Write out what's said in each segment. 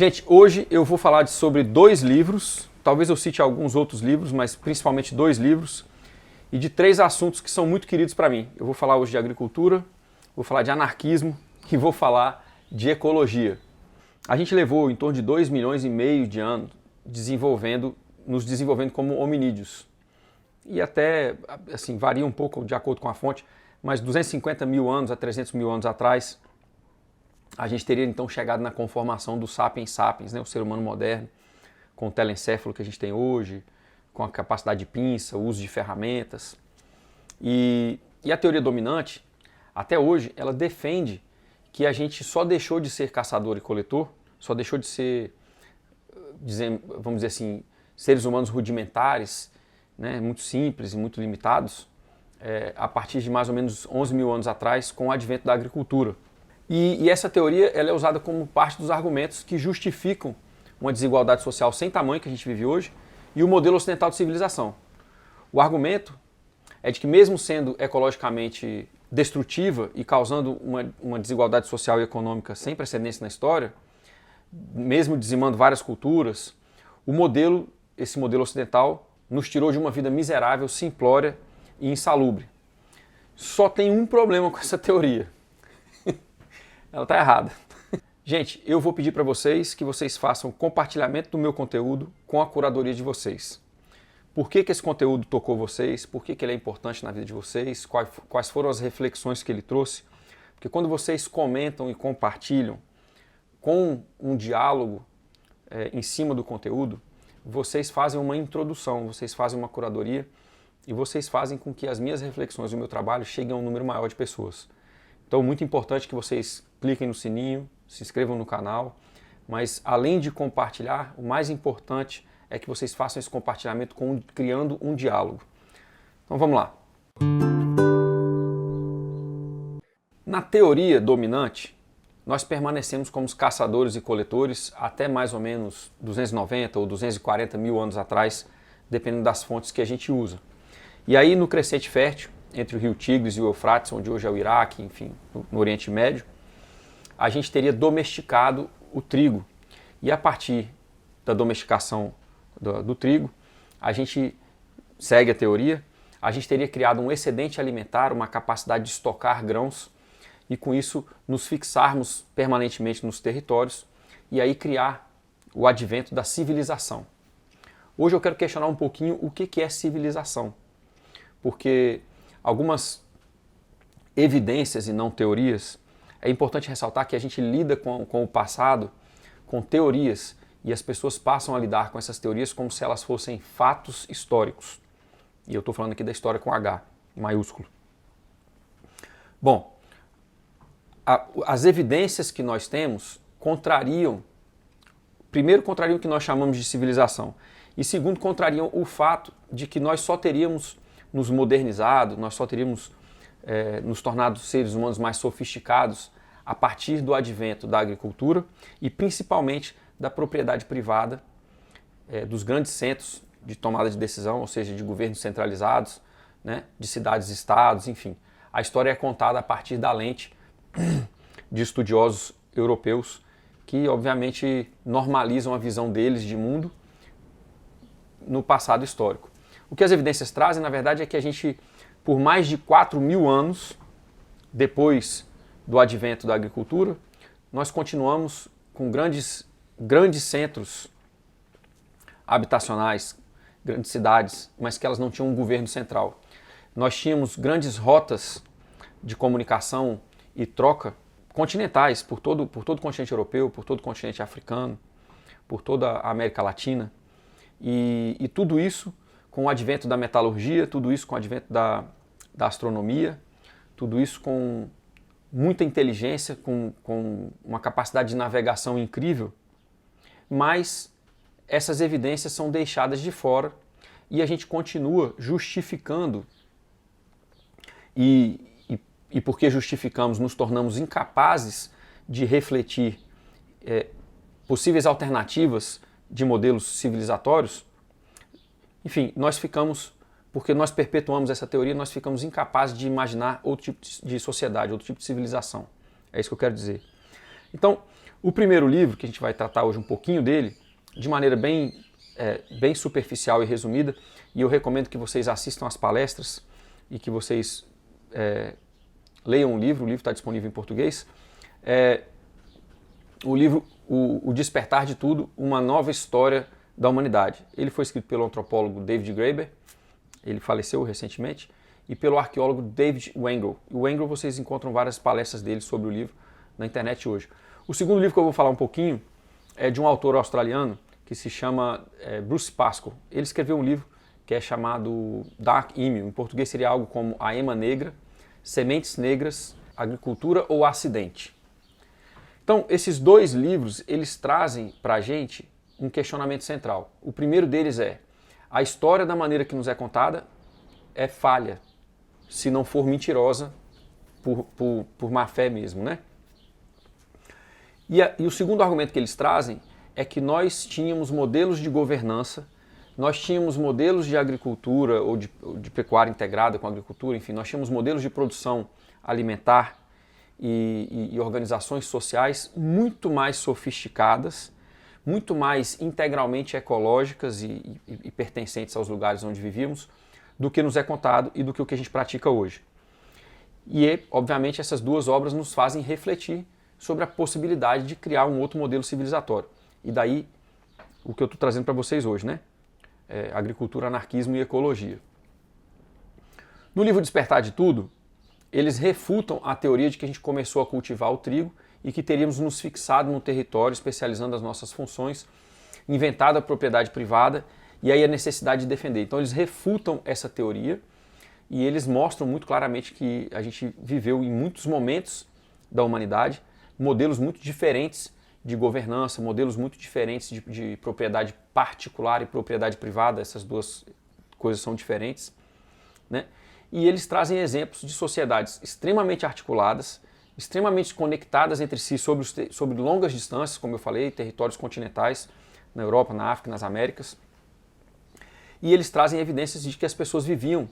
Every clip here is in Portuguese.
Gente, hoje eu vou falar sobre dois livros, talvez eu cite alguns outros livros, mas principalmente dois livros, e de três assuntos que são muito queridos para mim. Eu vou falar hoje de agricultura, vou falar de anarquismo e vou falar de ecologia. A gente levou em torno de 2,5 milhões de anos nos desenvolvendo como hominídeos. E até, assim, varia um pouco de acordo com a fonte, mas 250 mil anos a 300 mil anos atrás, a gente teria então chegado na conformação do sapiens sapiens, né, o ser humano moderno, com o telencéfalo que a gente tem hoje, com a capacidade de pinça, o uso de ferramentas. E a teoria dominante, até hoje, ela defende que a gente só deixou de ser caçador e coletor, só deixou de ser, vamos dizer assim, seres humanos rudimentares, né, muito simples e muito limitados, a partir de mais ou menos 11 mil anos atrás, com o advento da agricultura. E essa teoria ela é usada como parte dos argumentos que justificam uma desigualdade social sem tamanho que a gente vive hoje e o modelo ocidental de civilização. O argumento é de que mesmo sendo ecologicamente destrutiva e causando uma desigualdade social e econômica sem precedentes na história, mesmo dizimando várias culturas, esse modelo ocidental nos tirou de uma vida miserável, simplória e insalubre. Só tem um problema com essa teoria. Ela está errada. Gente, eu vou pedir para vocês que vocês façam compartilhamento do meu conteúdo com a curadoria de vocês. Por que esse conteúdo tocou vocês? Por que ele é importante na vida de vocês? Quais foram as reflexões que ele trouxe? Porque quando vocês comentam e compartilham com um diálogo em cima do conteúdo, vocês fazem uma introdução, vocês fazem uma curadoria e vocês fazem com que as minhas reflexões e o meu trabalho cheguem a um número maior de pessoas. Então, muito importante que vocês cliquem no sininho, se inscrevam no canal, mas além de compartilhar, o mais importante é que vocês façam esse compartilhamento criando um diálogo. Então, vamos lá. Na teoria dominante, nós permanecemos como os caçadores e coletores até mais ou menos 290 ou 240 mil anos atrás, dependendo das fontes que a gente usa. E aí, no crescente fértil, entre o rio Tigres e o Eufrates, onde hoje é o Iraque, enfim, no Oriente Médio, a gente teria domesticado o trigo. E a partir da domesticação do trigo, a gente segue a teoria, a gente teria criado um excedente alimentar, uma capacidade de estocar grãos, e com isso nos fixarmos permanentemente nos territórios, e aí criar o advento da civilização. Hoje eu quero questionar um pouquinho o que é civilização, porque algumas evidências e não teorias, é importante ressaltar que a gente lida com o passado, com teorias, e as pessoas passam a lidar com essas teorias como se elas fossem fatos históricos. E eu estou falando aqui da história com H, maiúsculo. Bom, as evidências que nós temos primeiro contrariam o que nós chamamos de civilização, e segundo, contrariam o fato de que nós só teríamos nos modernizado, nós só teríamos nos tornado seres humanos mais sofisticados a partir do advento da agricultura e principalmente da propriedade privada, dos grandes centros de tomada de decisão, ou seja, de governos centralizados, né, de cidades-estados, enfim. A história é contada a partir da lente de estudiosos europeus que, obviamente, normalizam a visão deles de mundo no passado histórico. O que as evidências trazem, na verdade, é que a gente, por mais de 4.000 anos depois do advento da agricultura, nós continuamos com grandes centros habitacionais, grandes cidades, mas que elas não tinham um governo central. Nós tínhamos grandes rotas de comunicação e troca continentais por todo o continente europeu, por todo o continente africano, por toda a América Latina, e tudo isso com o advento da metalurgia, tudo isso com o advento da astronomia, tudo isso com muita inteligência, com uma capacidade de navegação incrível, mas essas evidências são deixadas de fora e a gente continua justificando e porque justificamos, nos tornamos incapazes de refletir possíveis alternativas de modelos civilizatórios. Enfim, porque nós perpetuamos essa teoria, nós ficamos incapazes de imaginar outro tipo de sociedade, outro tipo de civilização. É isso que eu quero dizer. Então, O primeiro livro, que a gente vai tratar hoje um pouquinho dele, de maneira bem superficial e resumida, e eu recomendo que vocês assistam às palestras e que vocês leiam o livro está disponível em português, o livro O Despertar de Tudo, Uma Nova História da Humanidade. Ele foi escrito pelo antropólogo David Graeber, ele faleceu recentemente, e pelo arqueólogo David Wengrow. O Wengrow, vocês encontram várias palestras dele sobre o livro na internet hoje. O segundo livro que eu vou falar um pouquinho é de um autor australiano que se chama Bruce Pascoe. Ele escreveu um livro que é chamado Dark Emu, em português seria algo como A Ema Negra, Sementes Negras, Agricultura ou Acidente. Então, esses dois livros, eles trazem para a gente um questionamento central. O primeiro deles é: a história da maneira que nos é contada é falha, se não for mentirosa por má fé mesmo, né? E o segundo argumento que eles trazem é que nós tínhamos modelos de governança, nós tínhamos modelos de agricultura ou de pecuária integrada com a agricultura, enfim, nós tínhamos modelos de produção alimentar e organizações sociais muito mais sofisticadas, muito mais integralmente ecológicas e pertencentes aos lugares onde vivíamos do que nos é contado e do que o que a gente pratica hoje. E, obviamente, essas duas obras nos fazem refletir sobre a possibilidade de criar um outro modelo civilizatório. E daí o que eu estou trazendo para vocês hoje, né? Agricultura, anarquismo e ecologia. No livro Despertar de Tudo, eles refutam a teoria de que a gente começou a cultivar o trigo e que teríamos nos fixado no território, especializando as nossas funções, inventado a propriedade privada e aí a necessidade de defender. Então eles refutam essa teoria e eles mostram muito claramente que a gente viveu em muitos momentos da humanidade modelos muito diferentes de governança, modelos muito diferentes de propriedade particular e propriedade privada, essas duas coisas são diferentes, né? E eles trazem exemplos de sociedades extremamente articuladas, extremamente conectadas entre si sobre longas distâncias, como eu falei, territórios continentais, na Europa, na África, nas Américas. E eles trazem evidências de que as pessoas viviam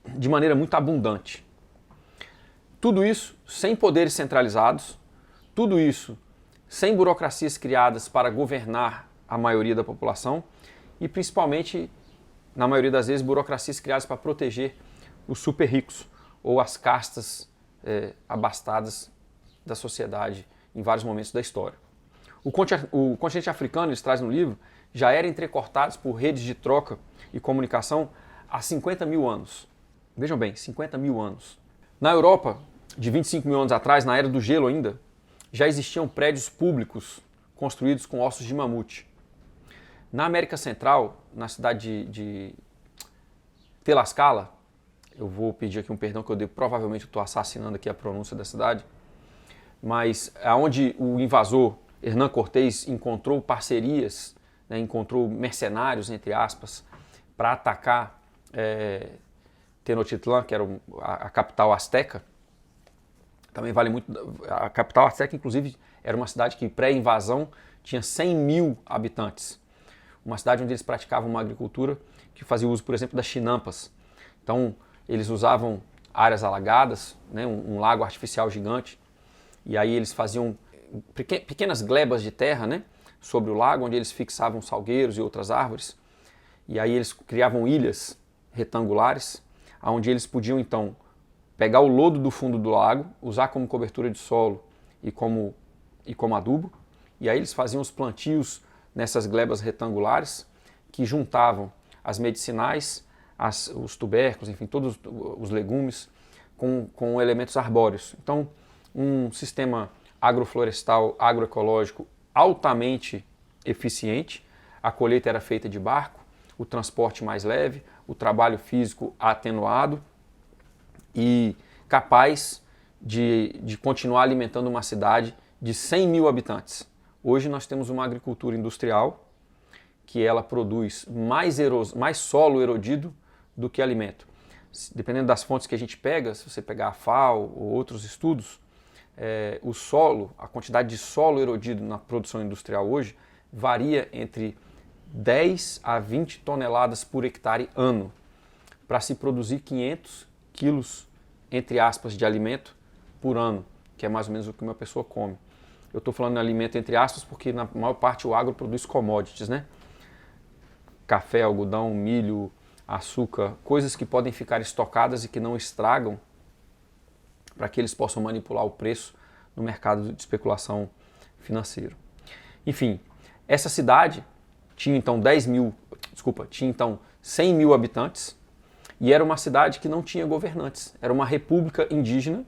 de maneira muito abundante. Tudo isso sem poderes centralizados, tudo isso sem burocracias criadas para governar a maioria da população e principalmente, na maioria das vezes, burocracias criadas para proteger os super ricos ou as castas abastadas da sociedade em vários momentos da história. O continente africano, eles trazem no livro, já era entrecortado por redes de troca e comunicação há 50 mil anos. Vejam bem, 50 mil anos. Na Europa, de 25 mil anos atrás, na era do gelo ainda, já existiam prédios públicos construídos com ossos de mamute. Na América Central, na cidade de Tlaxcala, eu vou pedir aqui um perdão que provavelmente estou assassinando aqui a pronúncia da cidade, mas aonde o invasor Hernán Cortés encontrou parcerias, né, encontrou mercenários, entre aspas, para atacar Tenochtitlan, que era a capital asteca. Também vale muito. A capital asteca, inclusive, era uma cidade que pré-invasão tinha 100 mil habitantes. Uma cidade onde eles praticavam uma agricultura que fazia uso, por exemplo, das chinampas. Então, eles usavam áreas alagadas, né, um lago artificial gigante, e aí eles faziam pequenas glebas de terra, né, sobre o lago, onde eles fixavam salgueiros e outras árvores, e aí eles criavam ilhas retangulares, onde eles podiam, então, pegar o lodo do fundo do lago, usar como cobertura de solo e como adubo, e aí eles faziam os plantios nessas glebas retangulares, que juntavam as medicinais, os tubérculos, enfim, todos os legumes, com elementos arbóreos. Então, um sistema agroflorestal, agroecológico altamente eficiente. A colheita era feita de barco, o transporte mais leve, o trabalho físico atenuado e capaz de continuar alimentando uma cidade de 100 mil habitantes. Hoje nós temos uma agricultura industrial que ela produz mais solo erodido do que alimento. Dependendo das fontes que a gente pega, se você pegar a FAO ou outros estudos, o solo, a quantidade de solo erodido na produção industrial hoje varia entre 10 a 20 toneladas por hectare ano, para se produzir 500 quilos, entre aspas, de alimento por ano, que é mais ou menos o que uma pessoa come. Eu estou falando em alimento entre aspas porque na maior parte o agro produz commodities, né? Café, algodão, milho, açúcar, coisas que podem ficar estocadas e que não estragam para que eles possam manipular o preço no mercado de especulação financeiro. Enfim, essa cidade tinha então 100 mil habitantes e era uma cidade que não tinha governantes, era uma república indígena.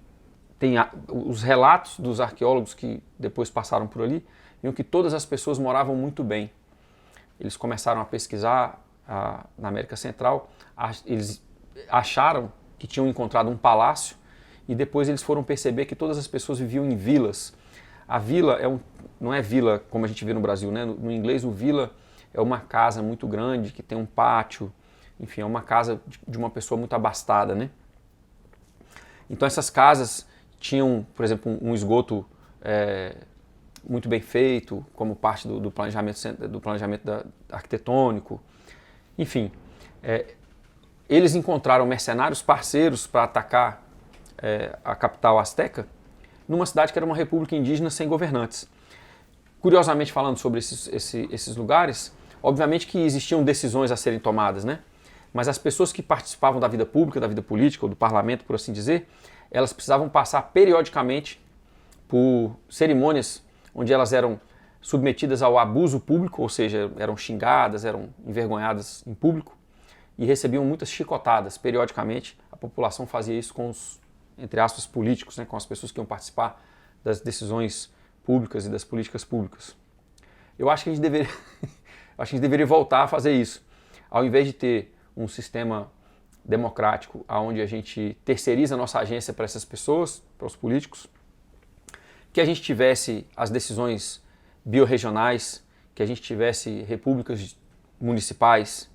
Tem os relatos dos arqueólogos que depois passaram por ali, viam que todas as pessoas moravam muito bem. Eles começaram a pesquisar na América Central, eles acharam que tinham encontrado um palácio e depois eles foram perceber que todas as pessoas viviam em vilas. A vila não é vila como a gente vê no Brasil, né? No inglês o vila é uma casa muito grande que tem um pátio, enfim, é uma casa de uma pessoa muito abastada, né? Então essas casas tinham, por exemplo, um esgoto muito bem feito, como parte do planejamento arquitetônico. Enfim, eles encontraram mercenários parceiros para atacar a capital asteca numa cidade que era uma república indígena sem governantes. Curiosamente falando sobre esses lugares, obviamente que existiam decisões a serem tomadas, né? Mas as pessoas que participavam da vida pública, da vida política, ou do parlamento, por assim dizer, elas precisavam passar periodicamente por cerimônias onde elas eram submetidas ao abuso público, ou seja, eram xingadas, eram envergonhadas em público e recebiam muitas chicotadas periodicamente. A população fazia isso com os, entre aspas, políticos, né, com as pessoas que iam participar das decisões públicas e das políticas públicas. Eu acho que a gente deveria voltar a fazer isso. Ao invés de ter um sistema democrático, onde a gente terceiriza a nossa agência para essas pessoas, para os políticos, que a gente tivesse as decisões biorregionais, que a gente tivesse repúblicas municipais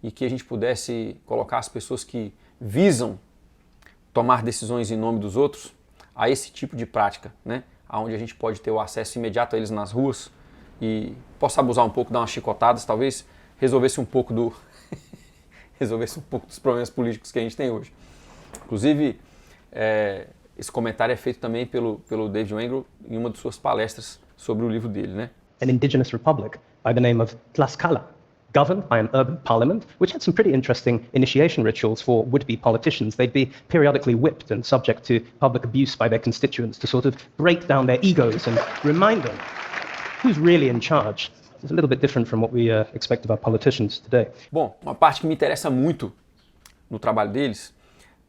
e que a gente pudesse colocar as pessoas que visam tomar decisões em nome dos outros a esse tipo de prática, né? Onde a gente pode ter o acesso imediato a eles nas ruas e possa abusar um pouco, dar umas chicotadas, talvez resolvesse um pouco dos problemas políticos que a gente tem hoje. Inclusive, esse comentário é feito também pelo David Wengrow em uma de suas palestras sobre o livro dele, né? An indigenous republic by the name of Tlaxcala, governed by an urban parliament, which had some pretty interesting initiation rituals for would-be politicians. They'd be periodically whipped and subject to public abuse by their constituents to sort of break down their egos and remind them who's really in charge. It's a little bit different from what we expect of our politicians today. Bom, uma parte que me interessa muito no trabalho deles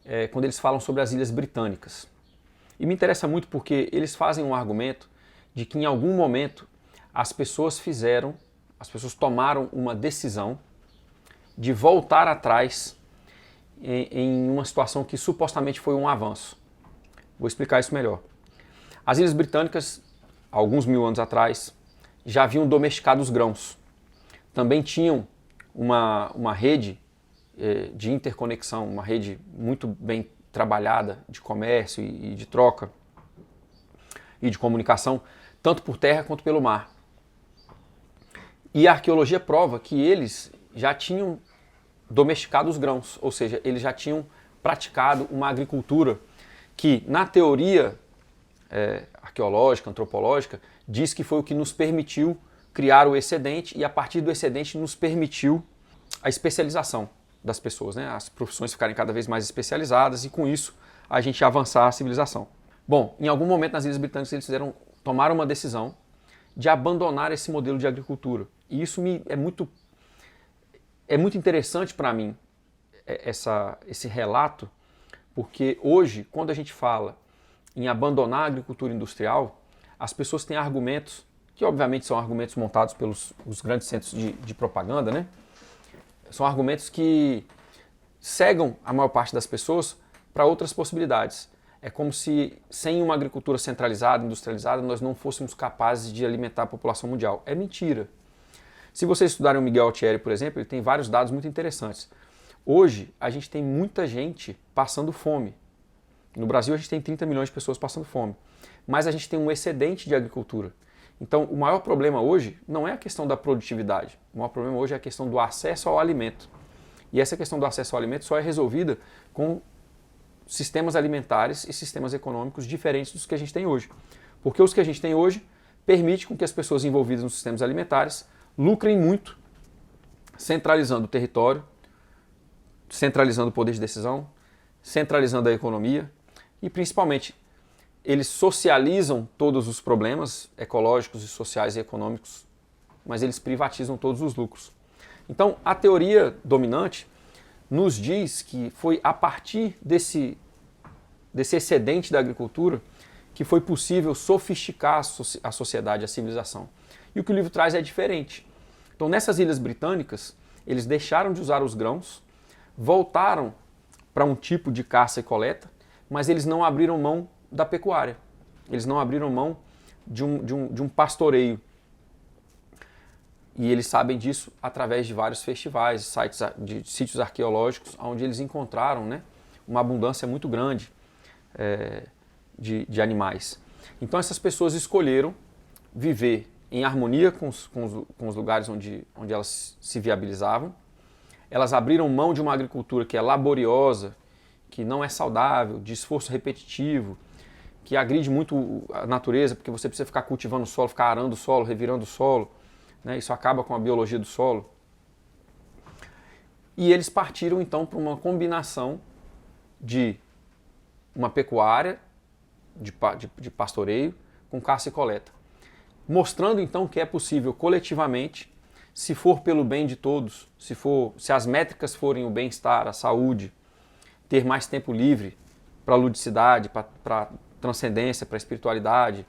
é quando eles falam sobre as Ilhas Britânicas. E me interessa muito porque eles fazem um argumento de que em algum momento as pessoas tomaram uma decisão de voltar atrás em uma situação que supostamente foi um avanço. Vou explicar isso melhor. As Ilhas Britânicas, alguns mil anos atrás, já haviam domesticado os grãos. Também tinham uma rede de interconexão, uma rede muito bem trabalhada de comércio e de troca e de comunicação, tanto por terra quanto pelo mar. E a arqueologia prova que eles já tinham domesticado os grãos, ou seja, eles já tinham praticado uma agricultura que, na teoria arqueológica, antropológica, diz que foi o que nos permitiu criar o excedente e, a partir do excedente, nos permitiu a especialização das pessoas, né? As profissões ficarem cada vez mais especializadas e, com isso, a gente avançar a civilização. Bom, em algum momento nas Ilhas Britânicas eles tomaram uma decisão de abandonar esse modelo de agricultura. E isso é muito interessante para mim, esse relato, porque hoje, quando a gente fala em abandonar a agricultura industrial, as pessoas têm argumentos, que obviamente são argumentos montados pelos os grandes centros de propaganda, né? São argumentos que cegam a maior parte das pessoas para outras possibilidades. É como se, sem uma agricultura centralizada, industrializada, nós não fôssemos capazes de alimentar a população mundial. É mentira. Se vocês estudarem o Miguel Altieri, por exemplo, ele tem vários dados muito interessantes. Hoje, a gente tem muita gente passando fome. No Brasil, a gente tem 30 milhões de pessoas passando fome. Mas a gente tem um excedente de agricultura. Então, o maior problema hoje não é a questão da produtividade. O maior problema hoje é a questão do acesso ao alimento. E essa questão do acesso ao alimento só é resolvida com sistemas alimentares e sistemas econômicos diferentes dos que a gente tem hoje. Porque os que a gente tem hoje permite com que as pessoas envolvidas nos sistemas alimentares lucrem muito, centralizando o território, centralizando o poder de decisão, centralizando a economia e, principalmente, eles socializam todos os problemas ecológicos e sociais e econômicos, mas eles privatizam todos os lucros. Então, a teoria dominante nos diz que foi a partir desse excedente da agricultura que foi possível sofisticar a sociedade, a civilização. E o que o livro traz é diferente. Então, nessas ilhas britânicas, eles deixaram de usar os grãos, voltaram para um tipo de caça e coleta, mas eles não abriram mão da pecuária. Eles não abriram mão de um pastoreio. E eles sabem disso através de vários festivais, de sítios arqueológicos, onde eles encontraram, né, uma abundância muito grande de animais. Então essas pessoas escolheram viver em harmonia com os lugares onde elas se viabilizavam. Elas abriram mão de uma agricultura que é laboriosa, que não é saudável, de esforço repetitivo, que agride muito a natureza, porque você precisa ficar cultivando o solo, ficar arando o solo, revirando o solo, né? Isso acaba com a biologia do solo. E eles partiram então para uma combinação de uma pecuária, de pastoreio, com caça e coleta. Mostrando então que é possível coletivamente, se for pelo bem de todos, se as métricas forem o bem-estar, a saúde, ter mais tempo livre para a ludicidade, para transcendência, para a espiritualidade,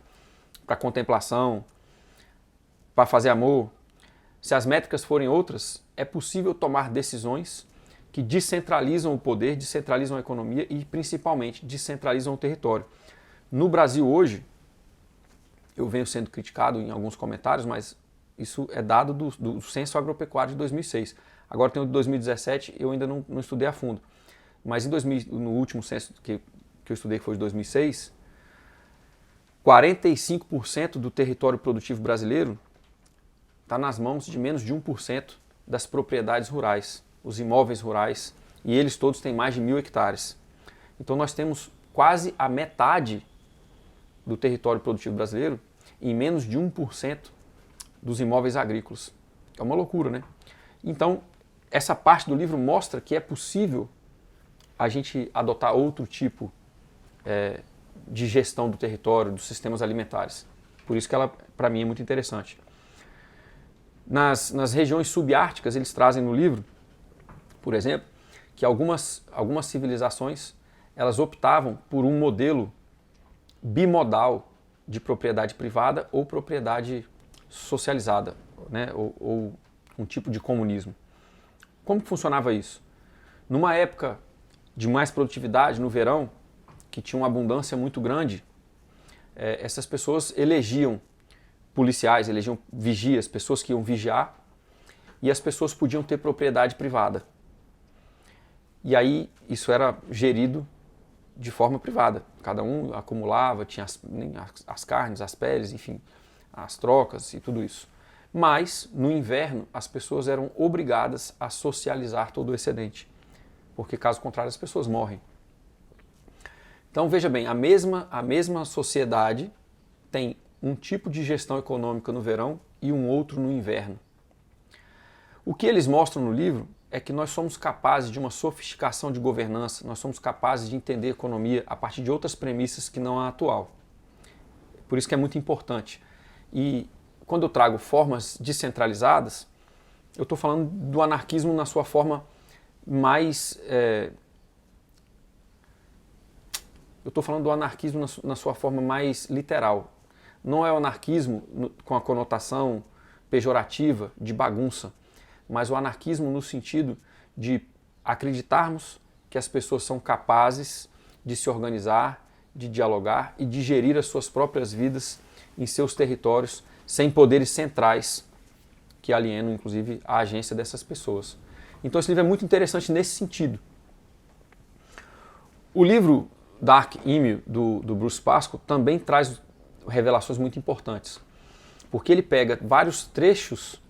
para a contemplação, para fazer amor, se as métricas forem outras, é possível tomar decisões que descentralizam o poder, descentralizam a economia e, principalmente, descentralizam o território. No Brasil hoje, eu venho sendo criticado em alguns comentários, mas isso é dado do Censo Agropecuário de 2006. Agora tem o de 2017, eu ainda não estudei a fundo. Mas no último censo que eu estudei, que foi de 2006, 45% do território produtivo brasileiro está nas mãos de menos de 1% das propriedades rurais, os imóveis rurais, e eles todos têm mais de 1.000 hectares. Então nós temos quase a metade do território produtivo brasileiro em menos de 1% dos imóveis agrícolas. É uma loucura, né? Então, essa parte do livro mostra que é possível a gente adotar outro tipo de gestão do território, dos sistemas alimentares. Por isso que ela, para mim, é muito interessante. Nas regiões subárticas, eles trazem no livro, por exemplo, que algumas civilizações elas optavam por um modelo bimodal de propriedade privada ou propriedade socializada, né? ou um tipo de comunismo. Como que funcionava isso? Numa época de mais produtividade, no verão, que tinha uma abundância muito grande, essas pessoas elegiam policiais, elegiam vigias, pessoas que iam vigiar, e as pessoas podiam ter propriedade privada. E aí isso era gerido de forma privada. Cada um acumulava, tinha as carnes, as peles, enfim, as trocas e tudo isso. Mas, no inverno, as pessoas eram obrigadas a socializar todo o excedente, porque caso contrário as pessoas morrem. Então veja bem, a mesma sociedade tem um tipo de gestão econômica no verão e um outro no inverno. O que eles mostram no livro é que nós somos capazes de uma sofisticação de governança, nós somos capazes de entender a economia a partir de outras premissas que não a atual. Por isso que é muito importante. E quando eu trago formas descentralizadas, eu estou falando do anarquismo na sua forma mais... eu estou falando do anarquismo na sua forma mais literal. Não é o anarquismo com a conotação pejorativa de bagunça, mas o anarquismo no sentido de acreditarmos que as pessoas são capazes de se organizar, de dialogar e de gerir as suas próprias vidas em seus territórios sem poderes centrais que alienam, inclusive, a agência dessas pessoas. Então esse livro é muito interessante nesse sentido. O livro Dark Emu, do Bruce Pascoe, também traz revelações muito importantes, porque ele pega vários trechos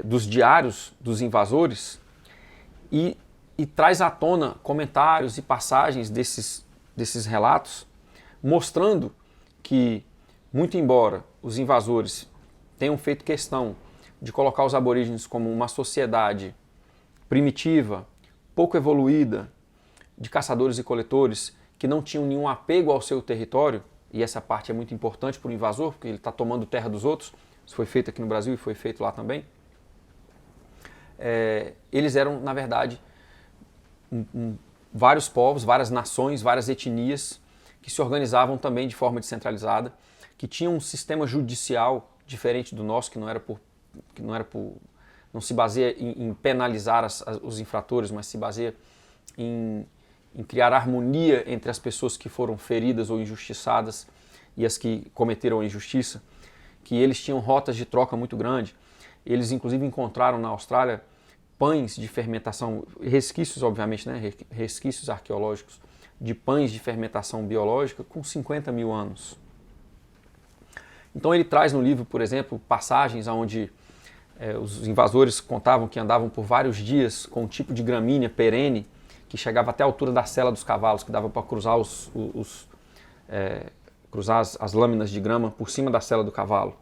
dos diários dos invasores e traz à tona comentários e passagens desses relatos, mostrando que muito embora os invasores tenham feito questão de colocar os aborígenes como uma sociedade primitiva, pouco evoluída, de caçadores e coletores, que não tinham nenhum apego ao seu território, e essa parte é muito importante para o invasor, porque ele está tomando terra dos outros, isso foi feito aqui no Brasil e foi feito lá também, eles eram, na verdade, vários povos, várias nações, várias etnias, que se organizavam também de forma descentralizada, que tinham um sistema judicial diferente do nosso, que não se baseia em penalizar os infratores, mas se baseia em criar harmonia entre as pessoas que foram feridas ou injustiçadas e as que cometeram a injustiça, que eles tinham rotas de troca muito grandes. Eles inclusive encontraram na Austrália pães de fermentação, resquícios obviamente, né, resquícios arqueológicos de pães de fermentação biológica com 50 mil anos. Então ele traz no livro, por exemplo, passagens onde os invasores contavam que andavam por vários dias com um tipo de gramínea perene que chegava até a altura da sela dos cavalos, que dava para cruzar cruzar as lâminas de grama por cima da sela do cavalo.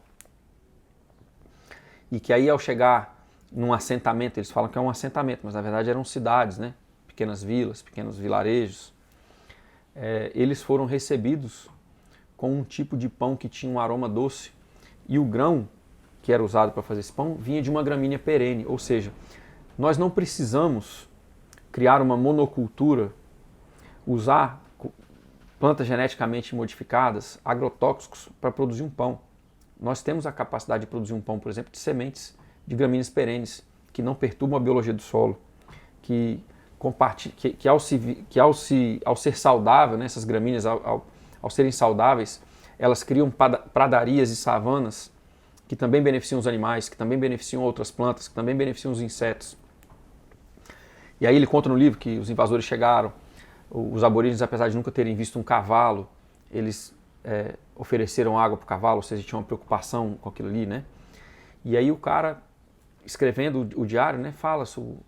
E que aí ao chegar num assentamento, eles falam que é um assentamento, mas na verdade eram cidades, né? Pequenas vilas, pequenos vilarejos. Eles foram recebidos com um tipo de pão que tinha um aroma doce. E o grão que era usado para fazer esse pão vinha de uma gramínea perene, ou seja, nós não precisamos criar uma monocultura, usar plantas geneticamente modificadas, agrotóxicos, para produzir um pão. Nós temos a capacidade de produzir um pão, por exemplo, de sementes de gramíneas perenes, que não perturbam a biologia do solo, que ao ser saudável, né, essas gramíneas, ao serem saudáveis, elas criam pradarias e savanas que também beneficiam os animais, que também beneficiam outras plantas, que também beneficiam os insetos. E aí ele conta no livro que os invasores chegaram, os aborígenes, apesar de nunca terem visto um cavalo, eles ofereceram água para o cavalo, ou seja, tinha uma preocupação com aquilo ali, né? E aí o cara, escrevendo o diário, né, fala sobre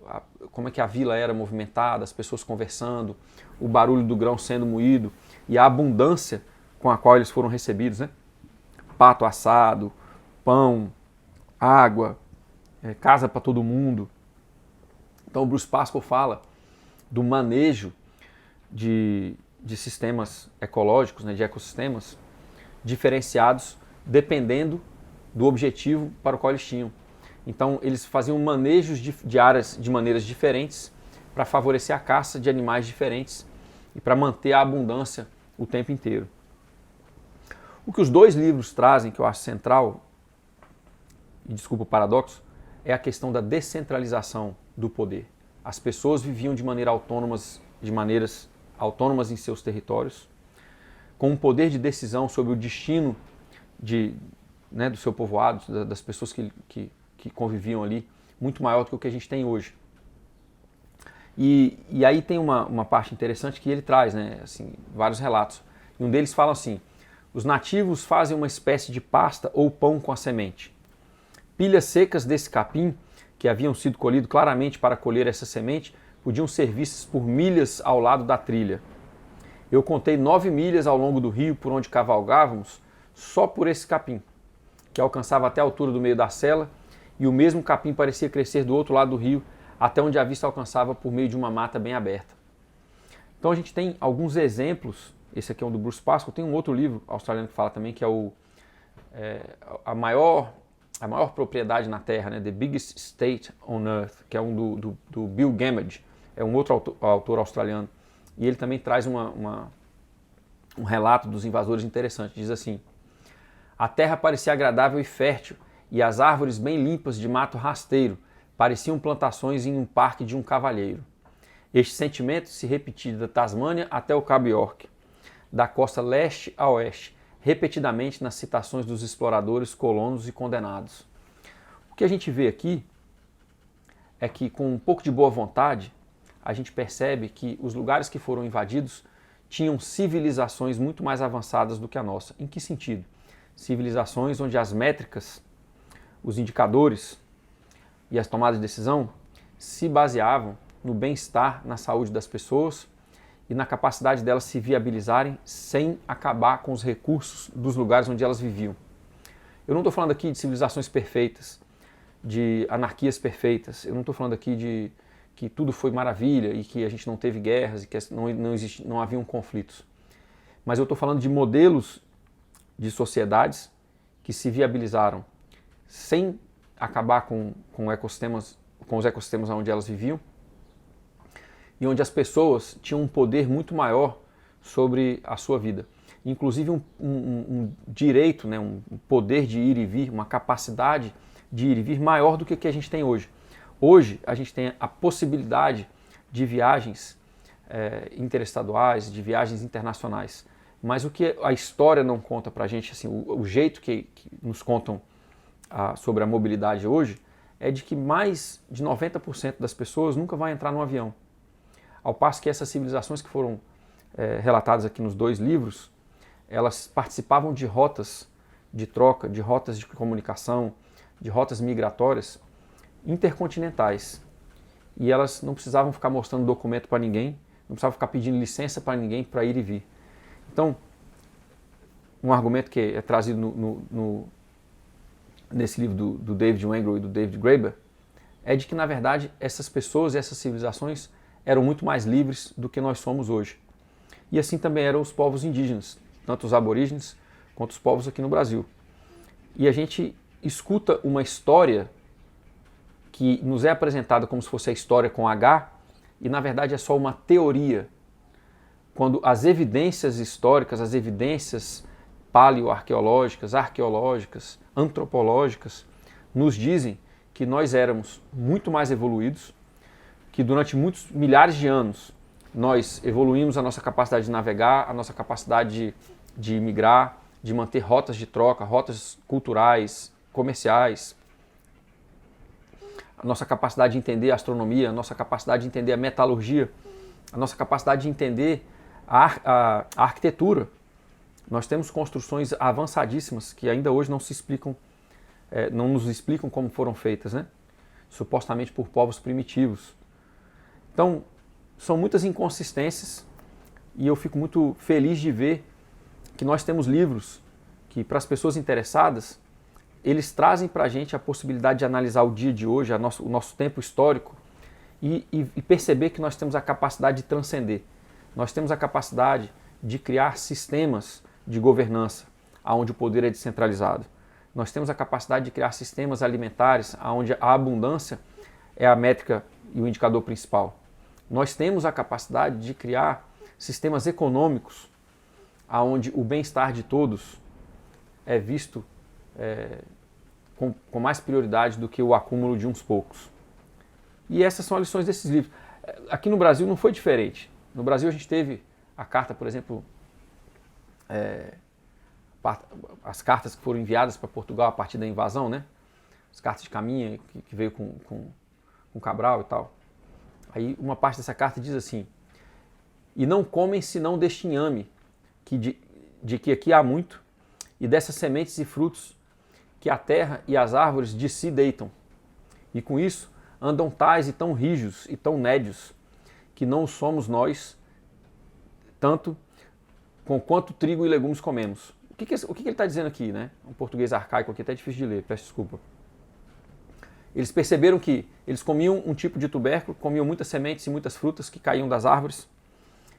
como é que a vila era movimentada, as pessoas conversando, o barulho do grão sendo moído e a abundância com a qual eles foram recebidos, né? Pato assado, pão, água, casa para todo mundo. Então o Bruce Pascoe fala do manejo de sistemas ecológicos, né, de ecossistemas diferenciados dependendo do objetivo para o qual eles tinham. Então eles faziam manejos de áreas de maneiras diferentes para favorecer a caça de animais diferentes e para manter a abundância o tempo inteiro. O que os dois livros trazem, que eu acho central, e desculpa o paradoxo, é a questão da descentralização do poder. As pessoas viviam de maneiras autônomas em seus territórios, com um poder de decisão sobre o destino do seu povoado, das pessoas que conviviam ali, muito maior do que o que a gente tem hoje. E aí tem uma parte interessante que ele traz, né, assim, vários relatos. E um deles fala assim: os nativos fazem uma espécie de pasta ou pão com a semente. Pilhas secas desse capim, que haviam sido colhido claramente para colher essa semente, podiam ser vistas por milhas ao lado da trilha. Eu contei 9 milhas ao longo do rio por onde cavalgávamos, só por esse capim, que alcançava até a altura do meio da sela, e o mesmo capim parecia crescer do outro lado do rio, até onde a vista alcançava por meio de uma mata bem aberta. Então a gente tem alguns exemplos, esse aqui é um do Bruce Pascoe, tem um outro livro australiano que fala também, que é a maior propriedade na Terra, né? The Biggest State on Earth, que é um do Bill Gammage, é um outro autor australiano. E ele também traz um relato dos invasores interessante. Diz assim: a terra parecia agradável e fértil, e as árvores bem limpas de mato rasteiro pareciam plantações em um parque de um cavalheiro. Este sentimento se repetia da Tasmânia até o Cabo York, da costa leste a oeste, repetidamente nas citações dos exploradores, colonos e condenados. O que a gente vê aqui é que, com um pouco de boa vontade, a gente percebe que os lugares que foram invadidos tinham civilizações muito mais avançadas do que a nossa. Em que sentido? Civilizações onde as métricas, os indicadores e as tomadas de decisão se baseavam no bem-estar, na saúde das pessoas e na capacidade delas se viabilizarem sem acabar com os recursos dos lugares onde elas viviam. Eu não estou falando aqui de civilizações perfeitas, de anarquias perfeitas, eu não estou falando aqui de que tudo foi maravilha e que a gente não teve guerras e que não haviam conflitos. Mas eu estou falando de modelos de sociedades que se viabilizaram sem acabar com os ecossistemas onde elas viviam e onde as pessoas tinham um poder muito maior sobre a sua vida. Inclusive um direito, né, um poder de ir e vir, uma capacidade de ir e vir maior do que a gente tem hoje. Hoje a gente tem a possibilidade de viagens interestaduais, de viagens internacionais. Mas o que a história não conta pra gente, assim, o jeito que nos contam sobre a mobilidade hoje, é de que mais de 90% das pessoas nunca vai entrar num avião. Ao passo que essas civilizações que foram relatadas aqui nos 2 livros, elas participavam de rotas de troca, de rotas de comunicação, de rotas migratórias intercontinentais. E elas não precisavam ficar mostrando documento para ninguém, não precisavam ficar pedindo licença para ninguém para ir e vir. Então, um argumento que é trazido nesse livro do David Wengrow e do David Graeber é de que, na verdade, essas pessoas e essas civilizações eram muito mais livres do que nós somos hoje. E assim também eram os povos indígenas, tanto os aborígenes quanto os povos aqui no Brasil. E a gente escuta uma história que nos é apresentada como se fosse a história com H, e na verdade é só uma teoria, quando as evidências históricas, as evidências paleoarqueológicas, arqueológicas, antropológicas, nos dizem que nós éramos muito mais evoluídos, que durante muitos milhares de anos nós evoluímos a nossa capacidade de navegar, a nossa capacidade de migrar, de manter rotas de troca, rotas culturais, comerciais, a nossa capacidade de entender a astronomia, a nossa capacidade de entender a metalurgia, a nossa capacidade de entender a arquitetura. Nós temos construções avançadíssimas que ainda hoje não se explicam, não nos explicam como foram feitas, né? Supostamente por povos primitivos. Então, são muitas inconsistências e eu fico muito feliz de ver que nós temos livros que, para as pessoas interessadas, eles trazem para a gente a possibilidade de analisar o dia de hoje, o nosso tempo histórico e perceber que nós temos a capacidade de transcender. Nós temos a capacidade de criar sistemas de governança, onde o poder é descentralizado. Nós temos a capacidade de criar sistemas alimentares, onde a abundância é a métrica e o indicador principal. Nós temos a capacidade de criar sistemas econômicos, onde o bem-estar de todos é visto com mais prioridade do que o acúmulo de uns poucos. E essas são as lições desses livros. Aqui no Brasil não foi diferente. No Brasil a gente teve a carta, por exemplo, as cartas que foram enviadas para Portugal a partir da invasão, né? As cartas de Caminha, que veio com Cabral e tal. Aí uma parte dessa carta diz assim: e não comem senão deste inhame, de que aqui há muito, e dessas sementes e frutos que a terra e as árvores de si deitam. E com isso andam tais e tão rijos e tão nédios, que não somos nós, tanto com quanto trigo e legumes comemos. O que ele está dizendo aqui, né? Um português arcaico aqui, até difícil de ler, peço desculpa. Eles perceberam que eles comiam um tipo de tubérculo, comiam muitas sementes e muitas frutas que caíam das árvores,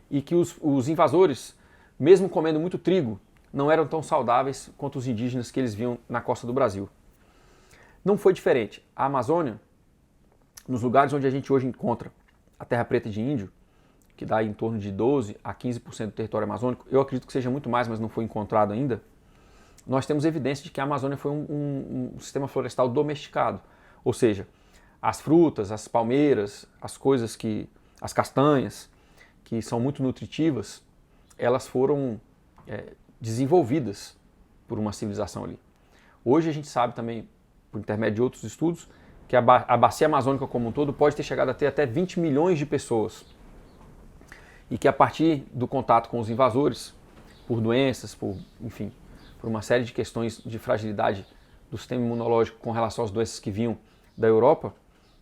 e que os invasores, mesmo comendo muito trigo, não eram tão saudáveis quanto os indígenas que eles viam na costa do Brasil. Não foi diferente. A Amazônia, nos lugares onde a gente hoje encontra a terra preta de índio, que dá em torno de 12 a 15% do território amazônico, eu acredito que seja muito mais, mas não foi encontrado ainda, nós temos evidência de que a Amazônia foi um sistema florestal domesticado. Ou seja, as frutas, as palmeiras, as castanhas, que são muito nutritivas, elas foram desenvolvidas por uma civilização ali. Hoje a gente sabe também, por intermédio de outros estudos, que a bacia amazônica como um todo pode ter chegado a ter até 20 milhões de pessoas. E que a partir do contato com os invasores, por doenças, por uma série de questões de fragilidade do sistema imunológico com relação às doenças que vinham da Europa,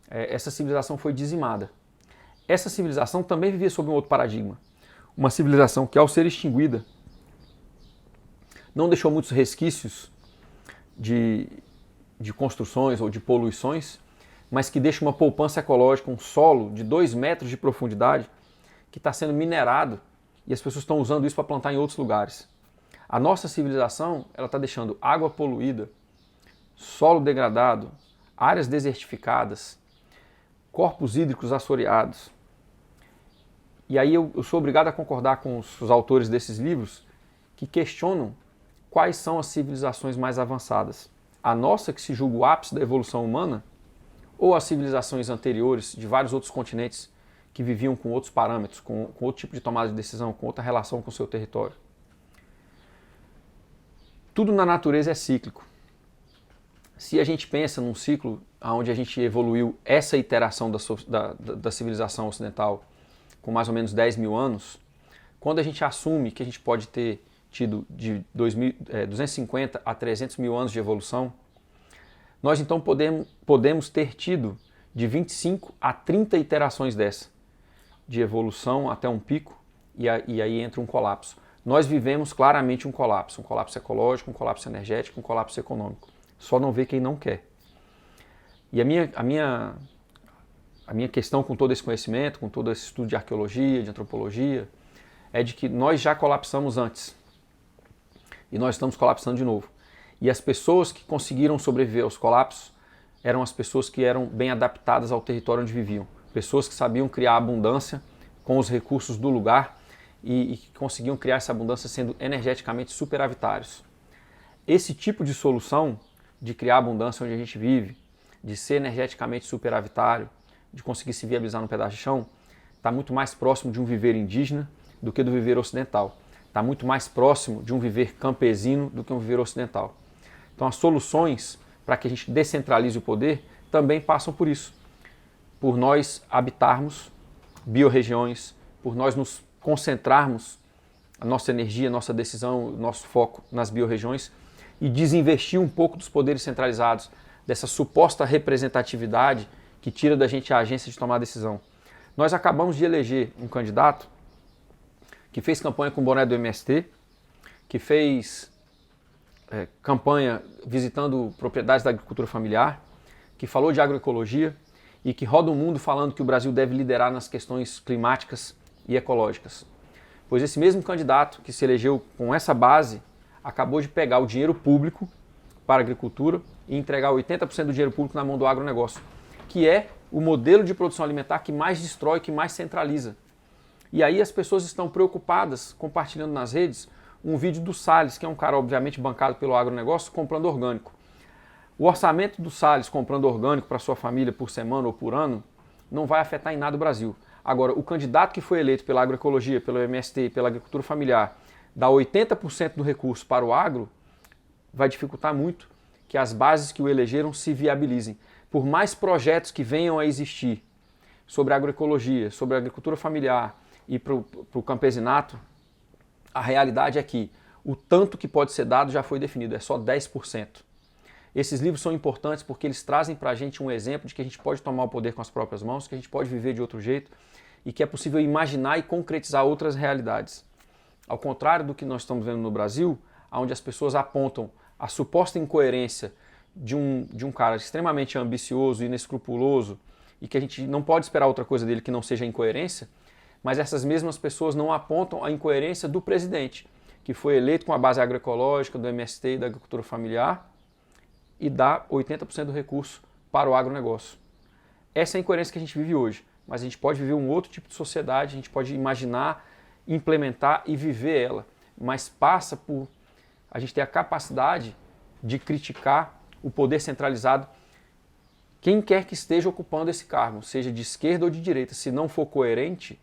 essa civilização foi dizimada. Essa civilização também vivia sob um outro paradigma. Uma civilização que, ao ser extinguida, não deixou muitos resquícios de construções ou de poluições, mas que deixa uma poupança ecológica, um solo de 2 metros de profundidade, que está sendo minerado e as pessoas estão usando isso para plantar em outros lugares. A nossa civilização está deixando água poluída, solo degradado, áreas desertificadas, corpos hídricos assoreados. E aí eu sou obrigado a concordar com os autores desses livros que questionam quais são as civilizações mais avançadas. A nossa, que se julga o ápice da evolução humana, ou as civilizações anteriores de vários outros continentes que viviam com outros parâmetros, com outro tipo de tomada de decisão, com outra relação com o seu território. Tudo na natureza é cíclico. Se a gente pensa num ciclo onde a gente evoluiu essa iteração da civilização ocidental com mais ou menos 10 mil anos, quando a gente assume que a gente pode ter tido de 250 a 300 mil anos de evolução, nós então podemos ter tido de 25 a 30 iterações dessa, de evolução até um pico, e aí entra um colapso. Nós vivemos claramente um colapso ecológico, um colapso energético, um colapso econômico. Só não vê quem não quer. E a minha questão com todo esse conhecimento, com todo esse estudo de arqueologia, de antropologia, é de que nós já colapsamos antes. E nós estamos colapsando de novo. E as pessoas que conseguiram sobreviver aos colapsos eram as pessoas que eram bem adaptadas ao território onde viviam. Pessoas que sabiam criar abundância com os recursos do lugar e que conseguiam criar essa abundância sendo energeticamente superavitários. Esse tipo de solução de criar abundância onde a gente vive, de ser energeticamente superavitário, de conseguir se viabilizar num pedaço de chão, está muito mais próximo de um viver indígena do que do viver ocidental. Está muito mais próximo de um viver campesino do que um viver ocidental. Então as soluções para que a gente descentralize o poder também passam por isso. Por nós habitarmos biorregiões, por nós nos concentrarmos a nossa energia, a nossa decisão, o nosso foco nas biorregiões e desinvestir um pouco dos poderes centralizados, dessa suposta representatividade que tira da gente a agência de tomar decisão. Nós acabamos de eleger um candidato que fez campanha com o boné do MST, que fez campanha visitando propriedades da agricultura familiar, que falou de agroecologia e que roda o mundo falando que o Brasil deve liderar nas questões climáticas e ecológicas. Pois esse mesmo candidato que se elegeu com essa base acabou de pegar o dinheiro público para a agricultura e entregar 80% do dinheiro público na mão do agronegócio, que é o modelo de produção alimentar que mais destrói, que mais centraliza. E aí as pessoas estão preocupadas, compartilhando nas redes, um vídeo do Salles, que é um cara obviamente bancado pelo agronegócio, comprando orgânico. O orçamento do Salles comprando orgânico para sua família por semana ou por ano não vai afetar em nada o Brasil. Agora, o candidato que foi eleito pela agroecologia, pelo MST, pela agricultura familiar, dá 80% do recurso para o agro, vai dificultar muito que as bases que o elegeram se viabilizem. Por mais projetos que venham a existir sobre a agroecologia, sobre a agricultura familiar e para o campesinato, a realidade é que o tanto que pode ser dado já foi definido, é só 10%. Esses livros são importantes porque eles trazem para a gente um exemplo de que a gente pode tomar o poder com as próprias mãos, que a gente pode viver de outro jeito e que é possível imaginar e concretizar outras realidades. Ao contrário do que nós estamos vendo no Brasil, onde as pessoas apontam a suposta incoerência de um cara extremamente ambicioso e inescrupuloso e que a gente não pode esperar outra coisa dele que não seja incoerência, mas essas mesmas pessoas não apontam a incoerência do presidente, que foi eleito com a base agroecológica, do MST e da agricultura familiar e dá 80% do recurso para o agronegócio. Essa é a incoerência que a gente vive hoje, mas a gente pode viver um outro tipo de sociedade, a gente pode imaginar, implementar e viver ela, mas passa por a gente ter a capacidade de criticar o poder centralizado, quem quer que esteja ocupando esse cargo, seja de esquerda ou de direita, se não for coerente,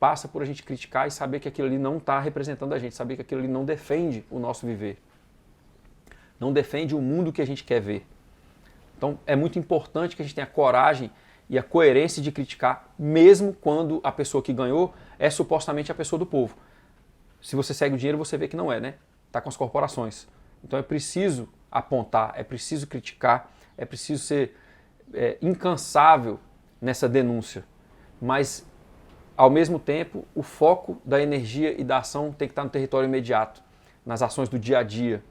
passa por a gente criticar e saber que aquilo ali não está representando a gente, saber que aquilo ali não defende o nosso viver, não defende o mundo que a gente quer ver. Então é muito importante que a gente tenha a coragem e a coerência de criticar, mesmo quando a pessoa que ganhou é supostamente a pessoa do povo. Se você segue o dinheiro, você vê que não é, né? Está com as corporações. Então é preciso apontar, é preciso criticar, é preciso ser incansável nessa denúncia. Mas Ao mesmo tempo, o foco da energia e da ação tem que estar no território imediato, nas ações do dia a dia,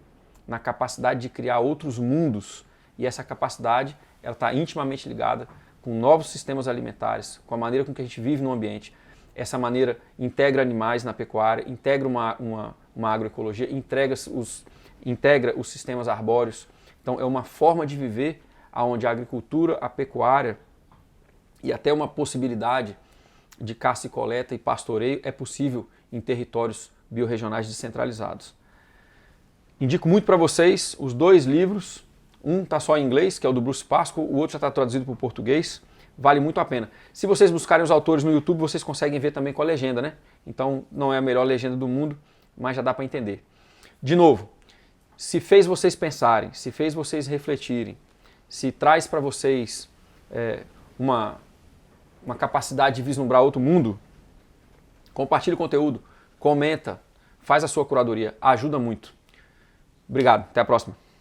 na capacidade de criar outros mundos. E essa capacidade ela está intimamente ligada com novos sistemas alimentares, com a maneira com que a gente vive no ambiente. Essa maneira integra animais na pecuária, integra uma agroecologia, integra os sistemas arbóreos. Então é uma forma de viver onde a agricultura, a pecuária e até uma possibilidade de caça e coleta e pastoreio é possível em territórios biorregionais descentralizados. Indico muito para vocês os 2 livros. Um está só em inglês, que é o do Bruce Pascoe, o outro já está traduzido para o português. Vale muito a pena. Se vocês buscarem os autores no YouTube, vocês conseguem ver também com a legenda, né? Então não é a melhor legenda do mundo, mas já dá para entender. De novo, se fez vocês pensarem, se fez vocês refletirem, se traz para vocês uma capacidade de vislumbrar outro mundo, compartilhe o conteúdo, comenta, faz a sua curadoria, ajuda muito. Obrigado, até a próxima.